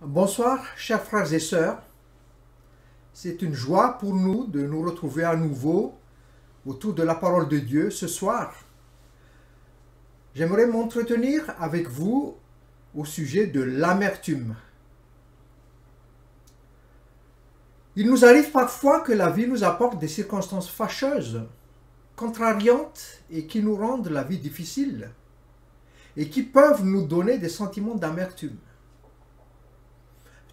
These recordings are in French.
Bonsoir, chers frères et sœurs. C'est une joie pour nous de nous retrouver à nouveau autour de la parole de Dieu ce soir. J'aimerais m'entretenir avec vous au sujet de l'amertume. Il nous arrive parfois que la vie nous apporte des circonstances fâcheuses, contrariantes et qui nous rendent la vie difficile et qui peuvent nous donner des sentiments d'amertume.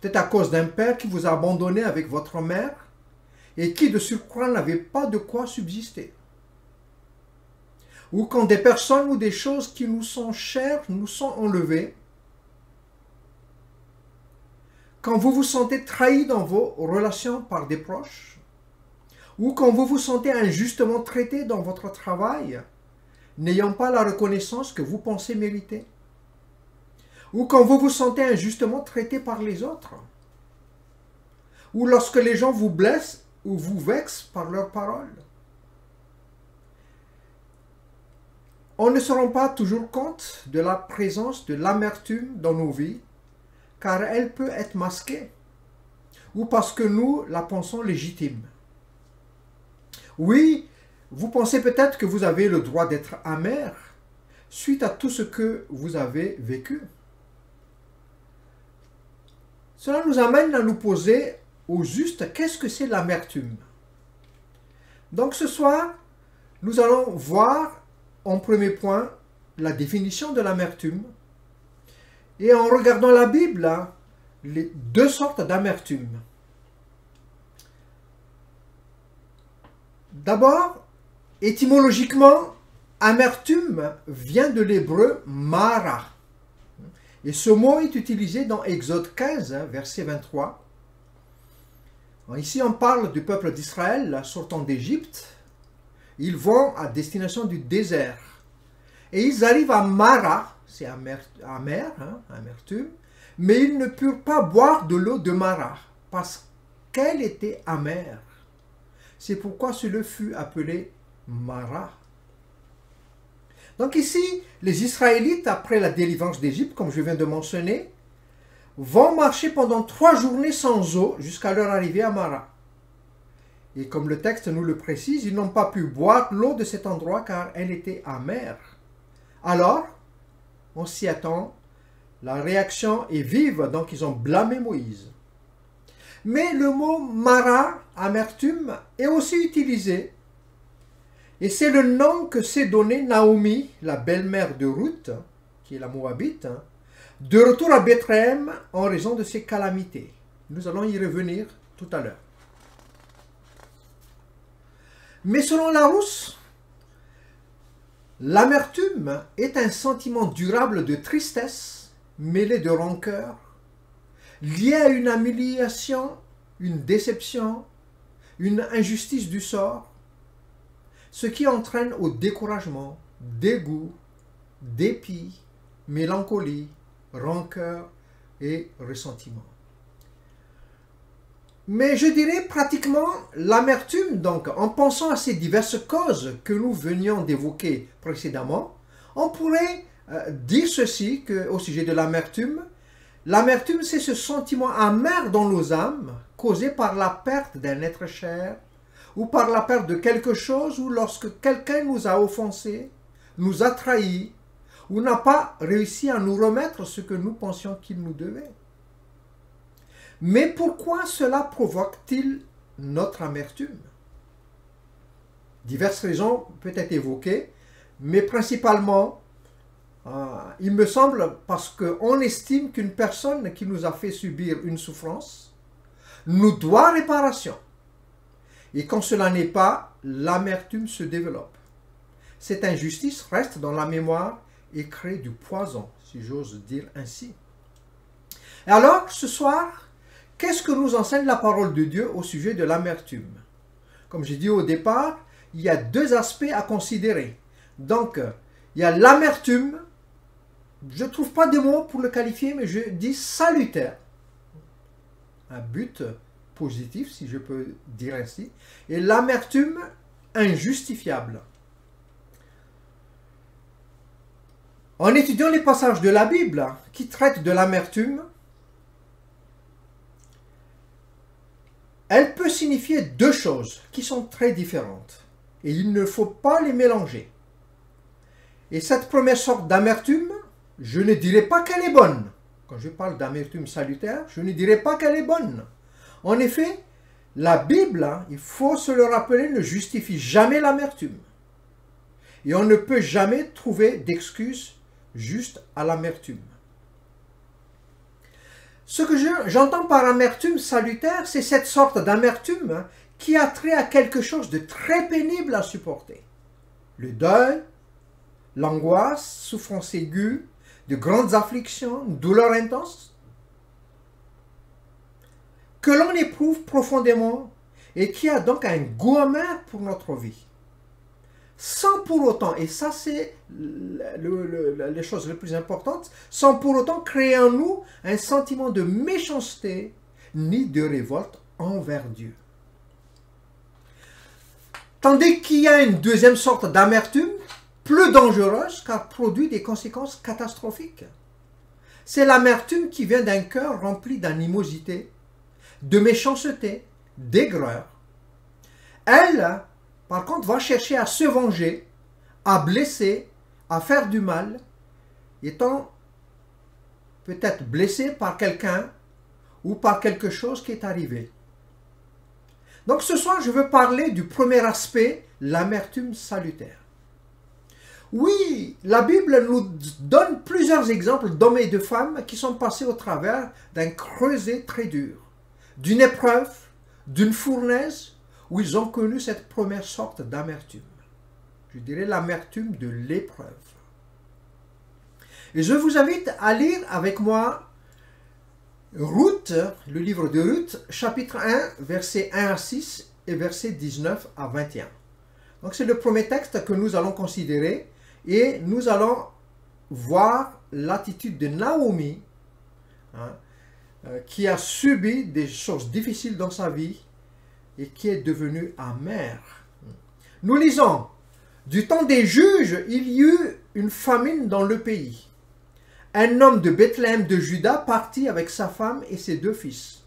Peut-être à cause d'un père qui vous a abandonné avec votre mère et qui de surcroît n'avait pas de quoi subsister. Ou quand des personnes ou des choses qui nous sont chères nous sont enlevées. Quand vous vous sentez trahi dans vos relations par des proches. Ou quand vous vous sentez injustement traité dans votre travail, n'ayant pas la reconnaissance que vous pensez mériter. Ou quand vous vous sentez injustement traité par les autres. Ou lorsque les gens vous blessent ou vous vexent par leurs paroles. On ne se rend pas toujours compte de la présence de l'amertume dans nos vies, car elle peut être masquée, ou parce que nous la pensons légitime. Oui, vous pensez peut-être que vous avez le droit d'être amer suite à tout ce que vous avez vécu. Cela nous amène à nous poser au juste qu'est-ce que c'est l'amertume. Donc ce soir, nous allons voir en premier point la définition de l'amertume et en regardant la Bible, les deux sortes d'amertume. D'abord, étymologiquement, amertume vient de l'hébreu mara. Et ce mot est utilisé dans Exode 15, verset 23. Ici, on parle du peuple d'Israël sortant d'Égypte. Ils vont à destination du désert. Et ils arrivent à Mara, c'est amertume, mais ils ne purent pas boire de l'eau de Mara, parce qu'elle était amère. C'est pourquoi cela fut appelé Mara. Donc ici, les Israélites, après la délivrance d'Égypte, comme je viens de mentionner, vont marcher pendant 3 journées sans eau jusqu'à leur arrivée à Mara. Et comme le texte nous le précise, ils n'ont pas pu boire l'eau de cet endroit car elle était amère. Alors, on s'y attend, la réaction est vive, donc ils ont blâmé Moïse. Mais le mot Mara, amertume, est aussi utilisé. Et c'est le nom que s'est donné Naomi, la belle-mère de Ruth, qui est la Moabite, de retour à Bethléem en raison de ses calamités. Nous allons y revenir tout à l'heure. Mais selon Larousse, l'amertume est un sentiment durable de tristesse, mêlé de rancœur, lié à une humiliation, une déception, une injustice du sort, ce qui entraîne au découragement, dégoût, dépit, mélancolie, rancœur et ressentiment. Mais je dirais pratiquement l'amertume, donc en pensant à ces diverses causes que nous venions d'évoquer précédemment, on pourrait dire ceci au sujet de l'amertume. L'amertume, c'est ce sentiment amer dans nos âmes, causé par la perte d'un être cher, ou par la perte de quelque chose, ou lorsque quelqu'un nous a offensés, nous a trahis, ou n'a pas réussi à nous remettre ce que nous pensions qu'il nous devait. Mais pourquoi cela provoque-t-il notre amertume? Diverses raisons peuvent être évoquées, mais principalement, il me semble, parce qu'on estime qu'une personne qui nous a fait subir une souffrance nous doit réparation. Et quand cela n'est pas, l'amertume se développe. Cette injustice reste dans la mémoire et crée du poison, si j'ose dire ainsi. Et alors, ce soir, qu'est-ce que nous enseigne la parole de Dieu au sujet de l'amertume? Comme j'ai dit au départ, il y a 2 aspects à considérer. Donc, il y a l'amertume, je ne trouve pas de mots pour le qualifier, mais je dis salutaire. Un but positif, si je peux dire ainsi, et l'amertume injustifiable. En étudiant les passages de la Bible qui traitent de l'amertume, elle peut signifier deux choses qui sont très différentes. Et il ne faut pas les mélanger. Et cette première sorte d'amertume, je ne dirais pas qu'elle est bonne. Quand je parle d'amertume salutaire, je ne dirais pas qu'elle est bonne. En effet, la Bible, il faut se le rappeler, ne justifie jamais l'amertume. Et on ne peut jamais trouver d'excuse juste à l'amertume. Ce que j'entends par amertume salutaire, c'est cette sorte d'amertume qui a trait à quelque chose de très pénible à supporter. Le deuil, l'angoisse, souffrance aiguë, de grandes afflictions, une douleur intense, que l'on éprouve profondément et qui a donc un goût amer pour notre vie. Sans pour autant, et ça c'est les choses les plus importantes, sans pour autant créer en nous un sentiment de méchanceté ni de révolte envers Dieu. Tandis qu'il y a une deuxième sorte d'amertume, plus dangereuse car produit des conséquences catastrophiques. C'est l'amertume qui vient d'un cœur rempli d'animosité, de méchanceté, d'aigreur. Elle, par contre, va chercher à se venger, à blesser, à faire du mal, étant peut-être blessé par quelqu'un ou par quelque chose qui est arrivé. Donc ce soir, je veux parler du premier aspect, l'amertume salutaire. Oui, la Bible nous donne plusieurs exemples d'hommes et de femmes qui sont passés au travers d'un creuset très dur, d'une épreuve, d'une fournaise, où ils ont connu cette première sorte d'amertume. Je dirais l'amertume de l'épreuve. Et je vous invite à lire avec moi Ruth, le livre de Ruth, chapitre 1, versets 1 à 6 et versets 19 à 21. Donc c'est le premier texte que nous allons considérer et nous allons voir l'attitude de Naomi, qui a subi des choses difficiles dans sa vie et qui est devenue amère. Nous lisons, du temps des juges, il y eut une famine dans le pays. Un homme de Bethléem de Juda partit avec sa femme et ses deux fils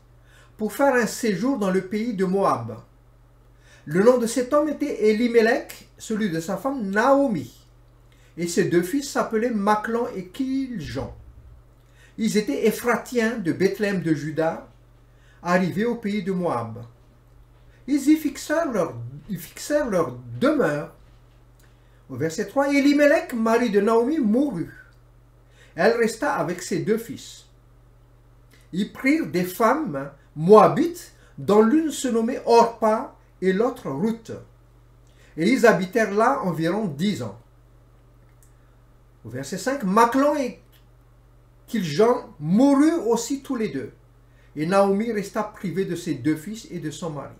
pour faire un séjour dans le pays de Moab. Le nom de cet homme était Elimelech, celui de sa femme Naomi. Et ses deux fils s'appelaient Machlon et Kiljon. Ils étaient Ephratiens de Bethléem de Juda, arrivés au pays de Moab. Ils y fixèrent leur demeure. Au verset 3, Elimelech, mari de Naomi, mourut. Elle resta avec ses deux fils. Ils prirent des femmes moabites, dont l'une se nommait Orpa et l'autre Ruth. Et ils habitèrent là environ 10 ans. Au verset 5, Machlon et Kiljon moururent aussi tous les deux. Et Naomi resta privée de ses deux fils et de son mari.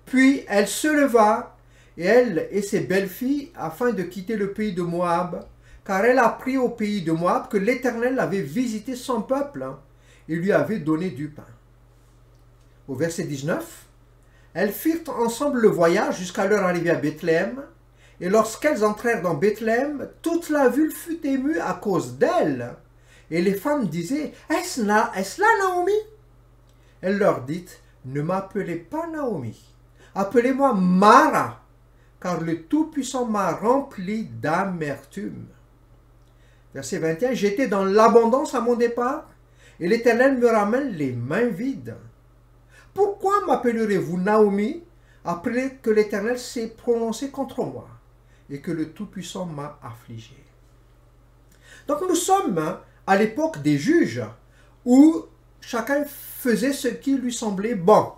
Puis elle se leva, et elle et ses belles-filles, afin de quitter le pays de Moab, car elle apprit au pays de Moab que l'Éternel avait visité son peuple et lui avait donné du pain. Au verset 19, elles firent ensemble le voyage jusqu'à leur arrivée à Bethléem, et lorsqu'elles entrèrent dans Bethléem, toute la ville fut émue à cause d'elles, et les femmes disaient, « Est-ce là Naomi ?» Elle leur dit, « Ne m'appelez pas Naomi, appelez-moi Mara, car le Tout-Puissant m'a rempli d'amertume. » Verset 21, « J'étais dans l'abondance à mon départ, et l'Éternel me ramène les mains vides. Pourquoi m'appellerez-vous Naomi, après que l'Éternel s'est prononcé contre moi, et que le Tout-Puissant m'a affligé? » Donc nous sommes à l'époque des juges, où chacun faisait ce qui lui semblait bon.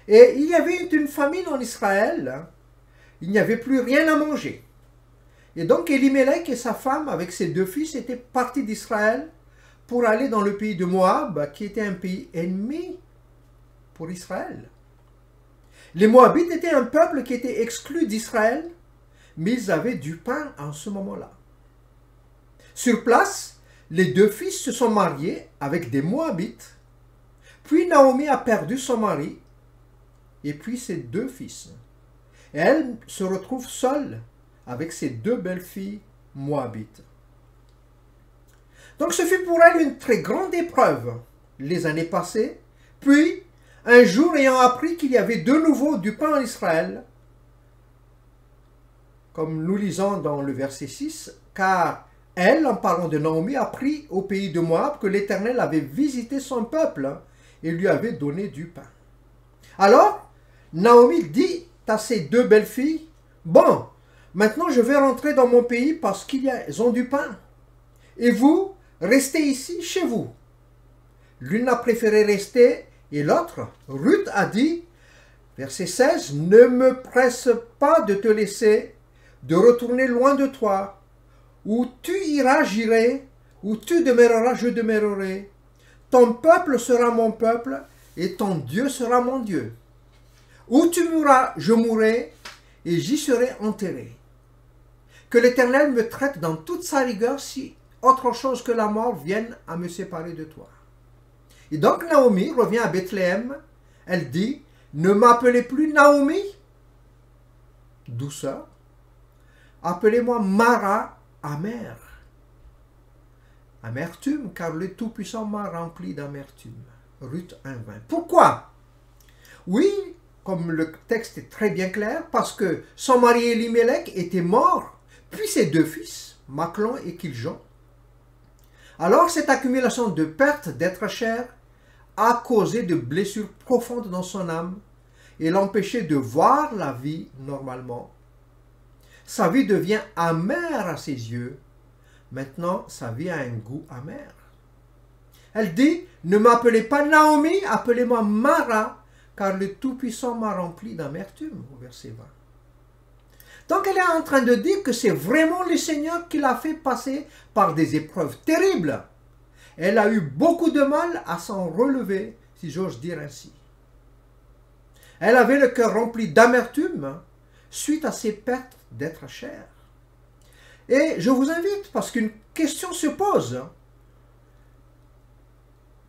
Et il y avait une famine en Israël, il n'y avait plus rien à manger. Et donc Elimelech et sa femme, avec ses deux fils, étaient partis d'Israël pour aller dans le pays de Moab, qui était un pays ennemi pour Israël. Les Moabites étaient un peuple qui était exclu d'Israël, mais ils avaient du pain en ce moment-là. Sur place, les deux fils se sont mariés avec des Moabites, puis Naomi a perdu son mari, et puis ses deux fils. Et elle se retrouve seule avec ses deux belles-filles moabites. Donc ce fut pour elle une très grande épreuve les années passées, puis un jour ayant appris qu'il y avait de nouveau du pain en Israël, comme nous lisons dans le verset 6, car elle, en parlant de Naomi, apprit au pays de Moab que l'Éternel avait visité son peuple et lui avait donné du pain. Alors, Naomi dit à ses deux belles-filles, « Bon, maintenant je vais rentrer dans mon pays parce qu'ils ont du pain. Et vous, restez ici chez vous. » L'une a préféré rester et l'autre, Ruth, a dit, verset 16, « Ne me presse pas de te laisser, de retourner loin de toi. Où tu iras, j'irai. Où tu demeureras, je demeurerai. Ton peuple sera mon peuple et ton Dieu sera mon Dieu. Où tu mourras, je mourrai et j'y serai enterré. Que l'Éternel me traite dans toute sa rigueur si autre chose que la mort vienne à me séparer de toi. » Et donc Naomi revient à Bethléem. Elle dit, « Ne m'appelez plus Naomi, douceur. Appelez-moi Mara, amère. Amertume, car le Tout-Puissant m'a rempli d'amertume. » Ruth 1,20. Pourquoi? Oui, comme le texte est très bien clair, parce que son mari Elimelech était mort, puis ses deux fils, Machlon et Kiljon. Alors cette accumulation de pertes d'être cher a causé de blessures profondes dans son âme et l'empêchait de voir la vie normalement. Sa vie devient amère à ses yeux. Maintenant, sa vie a un goût amer. Elle dit, « Ne m'appelez pas Naomi, appelez-moi Mara, car le Tout-Puissant m'a rempli d'amertume. » Au verset 20. Donc elle est en train de dire que c'est vraiment le Seigneur qui l'a fait passer par des épreuves terribles. Elle a eu beaucoup de mal à s'en relever, si j'ose dire ainsi. Elle avait le cœur rempli d'amertume suite à ses pertes d'être cher. Et je vous invite, parce qu'une question se pose,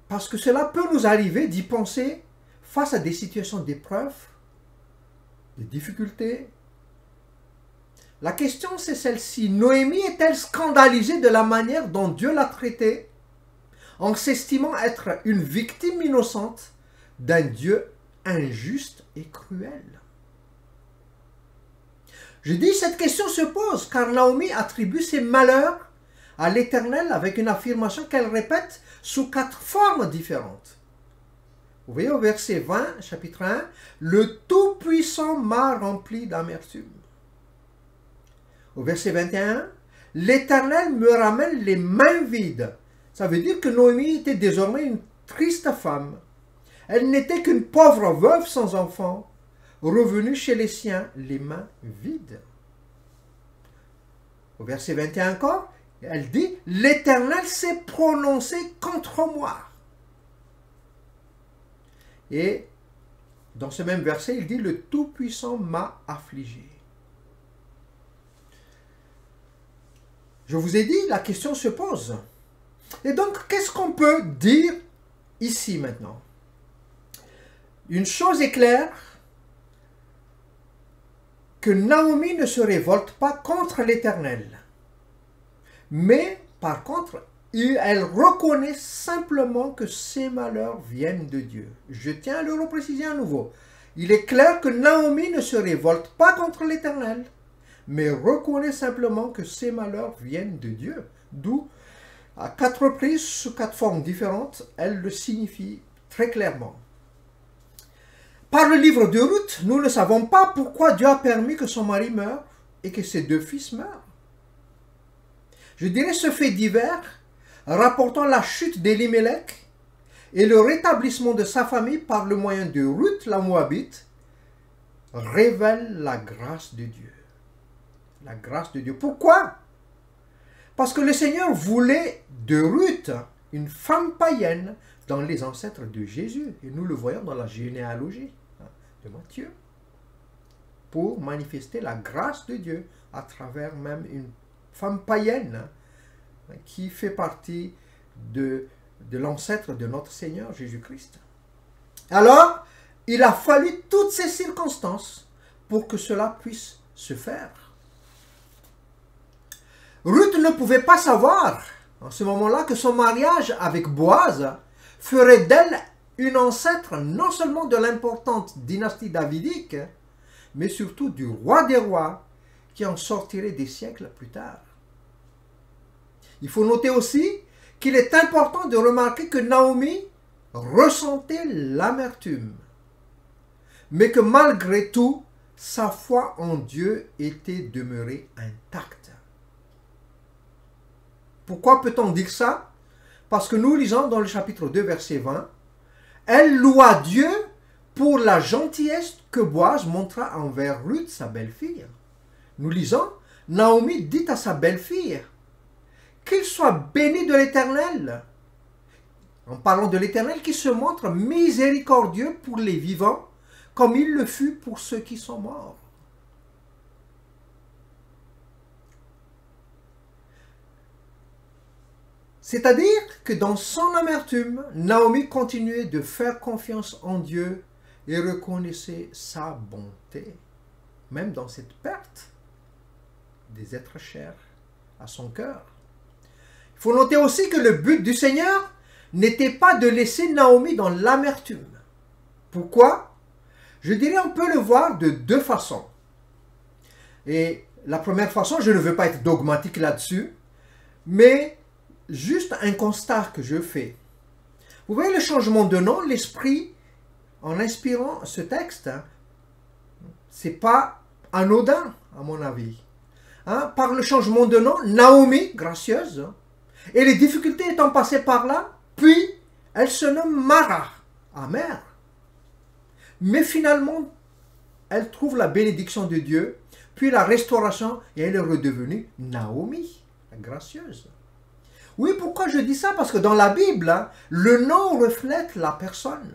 parce que cela peut nous arriver d'y penser face à des situations d'épreuve, de difficultés. La question c'est celle-ci. Noémie est-elle scandalisée de la manière dont Dieu l'a traitée en s'estimant être une victime innocente d'un Dieu injuste et cruel? Je dis cette question se pose car Naomi attribue ses malheurs à l'Éternel avec une affirmation qu'elle répète sous 4 formes différentes. Vous voyez au verset 20, chapitre 1, « Le Tout-Puissant m'a rempli d'amertume. » Au verset 21, « L'Éternel me ramène les mains vides. » Ça veut dire que Noémie était désormais une triste femme. Elle n'était qu'une pauvre veuve sans enfant, revenue chez les siens, les mains vides. Au verset 21 encore, elle dit, « L'Éternel s'est prononcé contre moi. » Et dans ce même verset, il dit, « Le Tout-Puissant m'a affligé. » Je vous ai dit, la question se pose. Et donc, qu'est-ce qu'on peut dire ici maintenant? Une chose est claire, que Naomi ne se révolte pas contre l'Éternel. Mais, par contre, elle reconnaît simplement que ses malheurs viennent de Dieu. Je tiens à le repréciser à nouveau. Il est clair que Naomi ne se révolte pas contre l'Éternel, mais reconnaît simplement que ses malheurs viennent de Dieu. D'où, à 4 reprises, sous 4 formes différentes, elle le signifie très clairement. Par le livre de Ruth, nous ne savons pas pourquoi Dieu a permis que son mari meure et que ses 2 fils meurent. Je dirais ce fait divers, rapportant la chute d'Elimelech et le rétablissement de sa famille par le moyen de Ruth la Moabite, révèle la grâce de Dieu. La grâce de Dieu. Pourquoi? Parce que le Seigneur voulait de Ruth une femme païenne dans les ancêtres de Jésus. Et nous le voyons dans la généalogie de Matthieu. Pour manifester la grâce de Dieu à travers même une femme païenne qui fait partie de l'ancêtre de notre Seigneur Jésus-Christ. Alors, il a fallu toutes ces circonstances pour que cela puisse se faire. Ruth ne pouvait pas savoir en ce moment-là que son mariage avec Boaz ferait d'elle une ancêtre non seulement de l'importante dynastie davidique, mais surtout du roi des rois qui en sortirait des siècles plus tard. Il faut noter aussi qu'il est important de remarquer que Naomi ressentait l'amertume, mais que malgré tout, sa foi en Dieu était demeurée intacte. Pourquoi peut-on dire ça? Parce que nous lisons dans le chapitre 2, verset 20, « Elle loua Dieu pour la gentillesse que Boaz montra envers Ruth, sa belle-fille. » Nous lisons, Naomi dit à sa belle-fille, « Qu'il soit béni de l'Éternel. » En parlant de l'Éternel qui se montre miséricordieux pour les vivants, comme il le fut pour ceux qui sont morts. C'est-à-dire que dans son amertume, Naomi continuait de faire confiance en Dieu et reconnaissait sa bonté, même dans cette perte des êtres chers à son cœur. Il faut noter aussi que le but du Seigneur n'était pas de laisser Naomi dans l'amertume. Pourquoi? Je dirais on peut le voir de deux façons. Et la première façon, je ne veux pas être dogmatique là-dessus, mais juste un constat que je fais. Vous voyez le changement de nom, l'Esprit, en inspirant ce texte, c'est pas anodin, à mon avis. Par le changement de nom, Naomi, gracieuse, et les difficultés étant passées par là, puis elle se nomme Mara, amère. Mais finalement, elle trouve la bénédiction de Dieu, puis la restauration, et elle est redevenue Naomi, la gracieuse. Oui, pourquoi je dis ça? Parce que dans la Bible, le nom reflète la personne.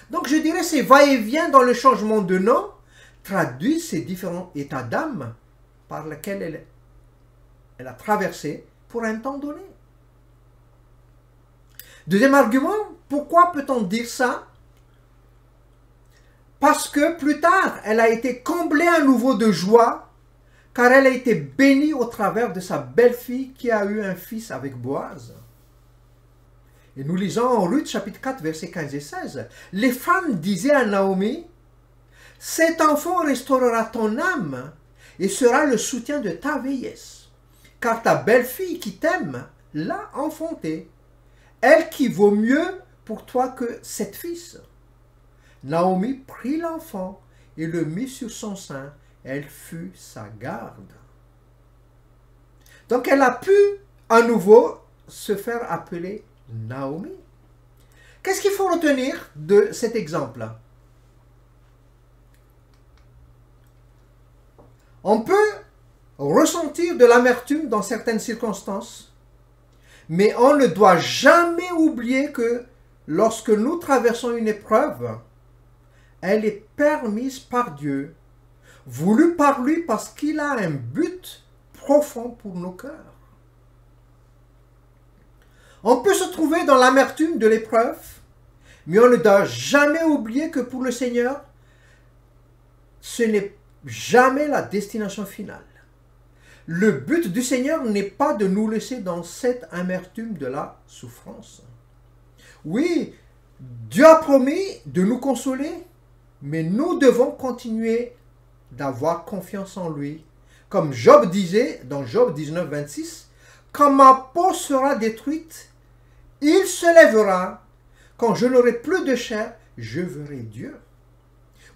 Donc je dirais ces va-et-vient dans le changement de nom traduit ces différents états d'âme par lesquels elle a traversé pour un temps donné. Deuxième argument, pourquoi peut-on dire ça? Parce que plus tard, elle a été comblée à nouveau de joie, car elle a été bénie au travers de sa belle-fille qui a eu un fils avec Boaz. Et nous lisons en Ruth chapitre 4, versets 15 et 16. Les femmes disaient à Naomi, « Cet enfant restaurera ton âme et sera le soutien de ta vieillesse, car ta belle-fille qui t'aime l'a enfanté, elle qui vaut mieux pour toi que 7 fils. » Naomi prit l'enfant et le mit sur son sein. Elle fut sa garde. Donc elle a pu à nouveau se faire appeler Naomi. Qu'est-ce qu'il faut retenir de cet exemple? On peut ressentir de l'amertume dans certaines circonstances, mais on ne doit jamais oublier que lorsque nous traversons une épreuve, elle est permise par Dieu, voulu par lui parce qu'il a un but profond pour nos cœurs. On peut se trouver dans l'amertume de l'épreuve, mais on ne doit jamais oublier que pour le Seigneur, ce n'est jamais la destination finale. Le but du Seigneur n'est pas de nous laisser dans cette amertume de la souffrance. Oui, Dieu a promis de nous consoler, mais nous devons continuer d'avoir confiance en lui. Comme Job disait dans Job 19, 26, « Quand ma peau sera détruite, il se lèvera. Quand je n'aurai plus de chair, je verrai Dieu. »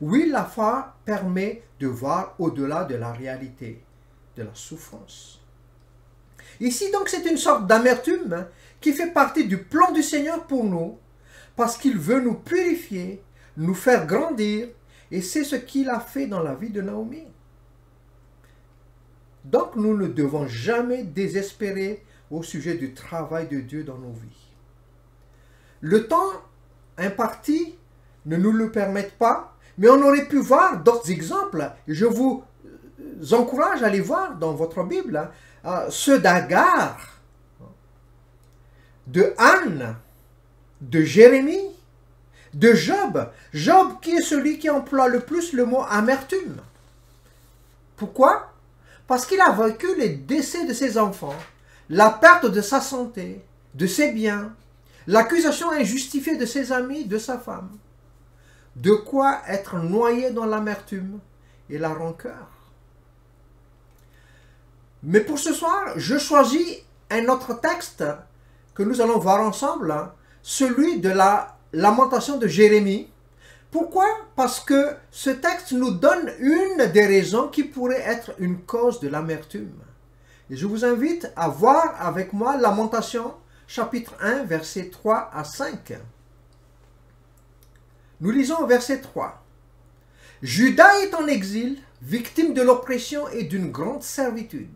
Oui, la foi permet de voir au-delà de la réalité, de la souffrance. Ici, donc, c'est une sorte d'amertume qui fait partie du plan du Seigneur pour nous, parce qu'il veut nous purifier, nous faire grandir, et c'est ce qu'il a fait dans la vie de Naomi. Donc, nous ne devons jamais désespérer au sujet du travail de Dieu dans nos vies. Le temps imparti ne nous le permet pas, mais on aurait pu voir d'autres exemples. Je vous encourage à aller voir dans votre Bible ceux d'Agar, de Anne, de Jérémie, de Job. Job qui est celui qui emploie le plus le mot amertume. Pourquoi? Parce qu'il a vécu les décès de ses enfants, la perte de sa santé, de ses biens, l'accusation injustifiée de ses amis, de sa femme. De quoi être noyé dans l'amertume et la rancœur. Mais pour ce soir, je choisis un autre texte que nous allons voir ensemble, celui de la lamentation de Jérémie. Pourquoi? Parce que ce texte nous donne une des raisons qui pourrait être une cause de l'amertume. Et je vous invite à voir avec moi Lamentation, chapitre 1, versets 3 à 5. Nous lisons au verset 3. « Juda est en exil, victime de l'oppression et d'une grande servitude.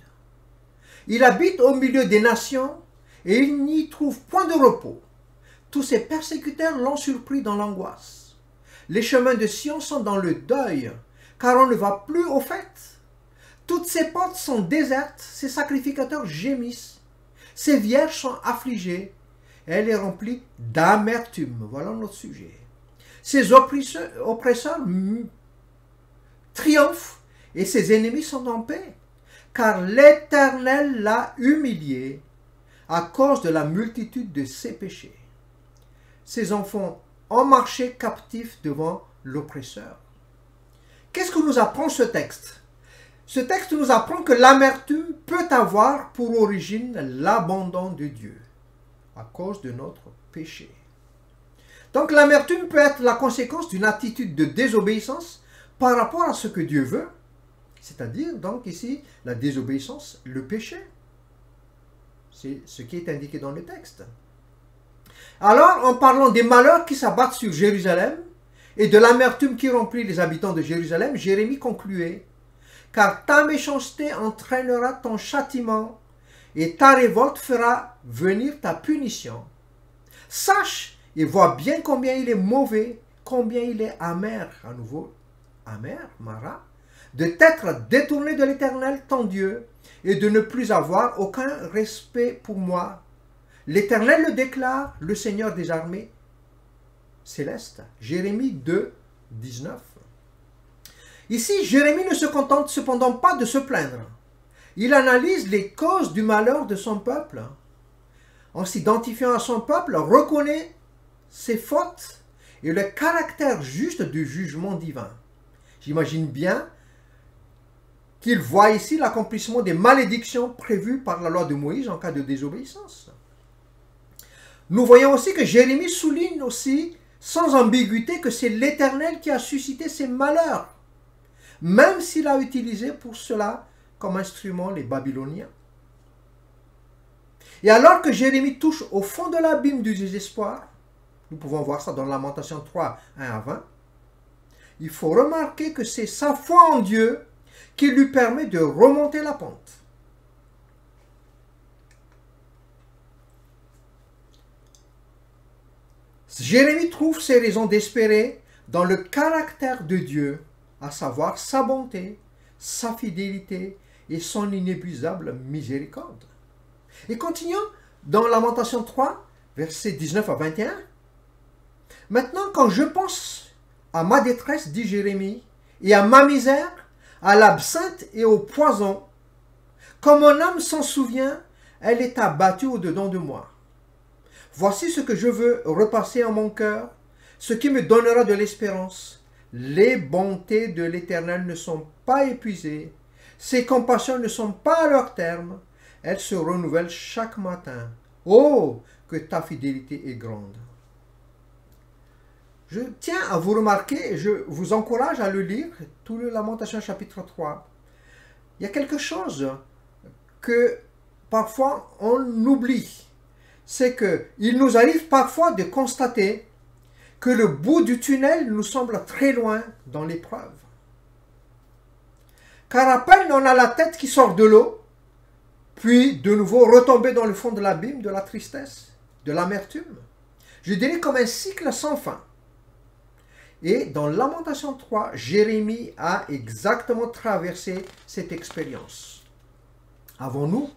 Il habite au milieu des nations et il n'y trouve point de repos. Tous ses persécuteurs l'ont surpris dans l'angoisse. Les chemins de Sion sont dans le deuil, car on ne va plus aux fêtes. Toutes ses portes sont désertes, ses sacrificateurs gémissent. Ses vierges sont affligées, elle est remplie d'amertume. » Voilà notre sujet. Ses oppresseurs triomphent et ses ennemis sont en paix, car l'Éternel l'a humilié à cause de la multitude de ses péchés. Ses enfants ont marché captifs devant l'oppresseur. Qu'est-ce que nous apprend ce texte? Ce texte nous apprend que l'amertume peut avoir pour origine l'abandon de Dieu à cause de notre péché. Donc l'amertume peut être la conséquence d'une attitude de désobéissance par rapport à ce que Dieu veut, c'est-à-dire donc ici la désobéissance, le péché. C'est ce qui est indiqué dans le texte. Alors, en parlant des malheurs qui s'abattent sur Jérusalem et de l'amertume qui remplit les habitants de Jérusalem, Jérémie concluait: « Car ta méchanceté entraînera ton châtiment et ta révolte fera venir ta punition. Sache et vois bien combien il est mauvais, combien il est amer. » À nouveau, amer, Mara, de t'être détourné de l'Éternel, ton Dieu, et de ne plus avoir aucun respect pour moi. L'Éternel le déclare, le Seigneur des armées célestes. Jérémie 2, 19. Ici, Jérémie ne se contente cependant pas de se plaindre. Il analyse les causes du malheur de son peuple. En s'identifiant à son peuple, reconnaît ses fautes et le caractère juste du jugement divin. J'imagine bien qu'il voit ici l'accomplissement des malédictions prévues par la loi de Moïse en cas de désobéissance. Nous voyons aussi que Jérémie souligne aussi sans ambiguïté que c'est l'Éternel qui a suscité ces malheurs, même s'il a utilisé pour cela comme instrument les Babyloniens. Et alors que Jérémie touche au fond de l'abîme du désespoir, nous pouvons voir ça dans Lamentation 3, 1 à 20, il faut remarquer que c'est sa foi en Dieu qui lui permet de remonter la pente. Jérémie trouve ses raisons d'espérer dans le caractère de Dieu, à savoir sa bonté, sa fidélité et son inépuisable miséricorde. Et continuons dans Lamentation 3, versets 19 à 21. « Maintenant, quand je pense à ma détresse, dit Jérémie, et à ma misère, à l'absinthe et au poison, comme mon âme s'en souvient, elle est abattue au-dedans de moi. Voici ce que je veux repasser en mon cœur, ce qui me donnera de l'espérance. Les bontés de l'Éternel ne sont pas épuisées, ses compassions ne sont pas à leur terme, elles se renouvellent chaque matin. Oh, que ta fidélité est grande. » Je tiens à vous remarquer, et je vous encourage à le lire, tout le Lamentation chapitre 3. Il y a quelque chose que parfois on oublie. C'est qu'il nous arrive parfois de constater que le bout du tunnel nous semble très loin dans l'épreuve. Car à peine on a la tête qui sort de l'eau, puis de nouveau retomber dans le fond de l'abîme de la tristesse, de l'amertume. Je dirais comme un cycle sans fin. Et dans Lamentation 3, Jérémie a exactement traversé cette expérience. Avons-nous?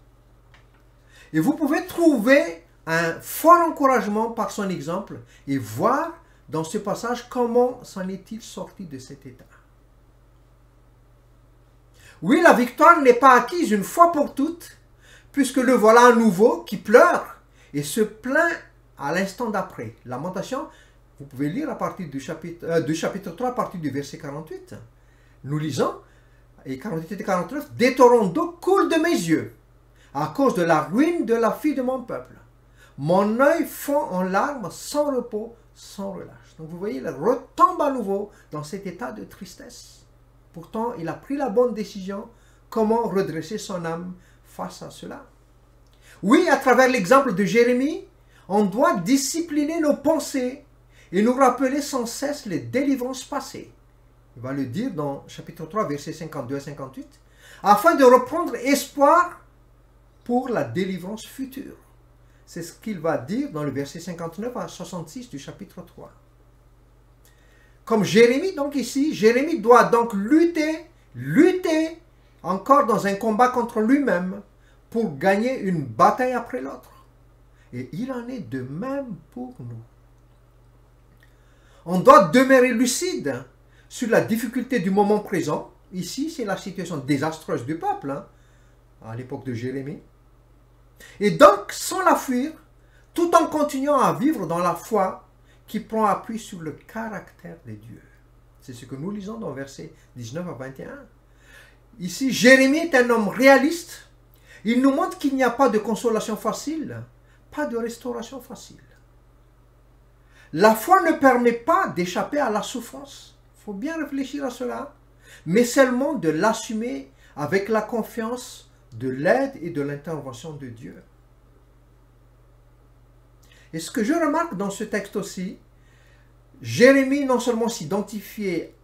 Et vous pouvez trouver un fort encouragement par son exemple et voir dans ce passage comment s'en est-il sorti de cet état. Oui, la victoire n'est pas acquise une fois pour toutes, puisque le voilà à nouveau qui pleure et se plaint à l'instant d'après. Lamentation, vous pouvez lire à partir du chapitre 3, à partir du verset 48. Nous lisons, et 48 et 49, « Des torrents d'eau coulent de mes yeux, à cause de la ruine de la fille de mon peuple. Mon œil fond en larmes sans repos, sans relâche. » Donc vous voyez, il retombe à nouveau dans cet état de tristesse. Pourtant, il a pris la bonne décision. Comment redresser son âme face à cela? Oui, à travers l'exemple de Jérémie, on doit discipliner nos pensées et nous rappeler sans cesse les délivrances passées. Il va le dire dans chapitre 3, versets 52 à 58, afin de reprendre espoir pour la délivrance future. C'est ce qu'il va dire dans le verset 59 à 66 du chapitre 3. Comme Jérémie, donc ici, Jérémie doit donc lutter encore dans un combat contre lui-même pour gagner une bataille après l'autre. Et il en est de même pour nous. On doit demeurer lucide sur la difficulté du moment présent. Ici, c'est la situation désastreuse du peuple, à l'époque de Jérémie. Et donc, sans la fuir, tout en continuant à vivre dans la foi qui prend appui sur le caractère de Dieu. C'est ce que nous lisons dans versets 19 à 21. Ici, Jérémie est un homme réaliste. Il nous montre qu'il n'y a pas de consolation facile, pas de restauration facile. La foi ne permet pas d'échapper à la souffrance. Il faut bien réfléchir à cela, mais seulement de l'assumer avec la confiance de l'aide et de l'intervention de Dieu. Et ce que je remarque dans ce texte aussi, Jérémie non seulement s'identifiait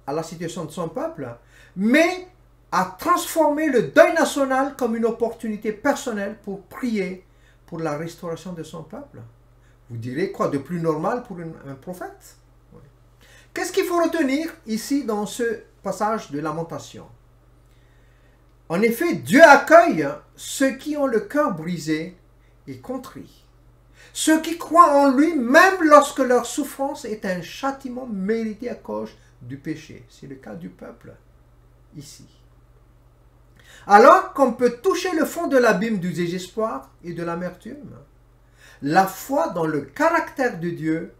à la situation de son peuple, mais a transformé le deuil national comme une opportunité personnelle pour prier pour la restauration de son peuple. Vous direz, quoi de plus normal pour un prophète? Oui. Qu'est-ce qu'il faut retenir ici dans ce passage de Lamentation? En effet, Dieu accueille ceux qui ont le cœur brisé et contrit. Ceux qui croient en lui, même lorsque leur souffrance est un châtiment mérité à cause du péché. C'est le cas du peuple, ici. Alors qu'on peut toucher le fond de l'abîme du désespoir et de l'amertume, la foi dans le caractère de Dieu,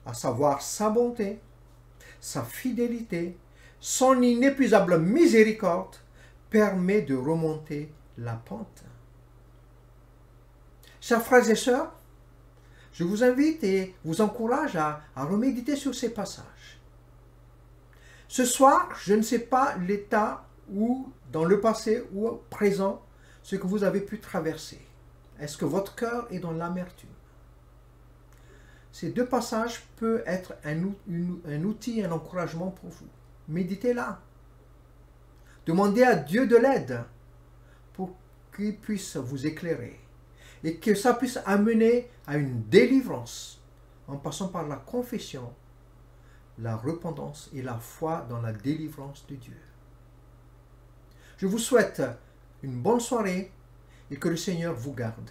à savoir sa bonté, sa fidélité, son inépuisable miséricorde, permet de remonter la pente. Chers frères et sœurs, je vous invite et vous encourage à reméditer sur ces passages. Ce soir, je ne sais pas l'état ou dans le passé ou au présent, ce que vous avez pu traverser. Est-ce que votre cœur est dans l'amertume? Ces deux passages peuvent être un outil, un encouragement pour vous. Méditez là. Demandez à Dieu de l'aide pour qu'il puisse vous éclairer et que ça puisse amener à une délivrance en passant par la confession, la repentance et la foi dans la délivrance de Dieu. Je vous souhaite une bonne soirée et que le Seigneur vous garde.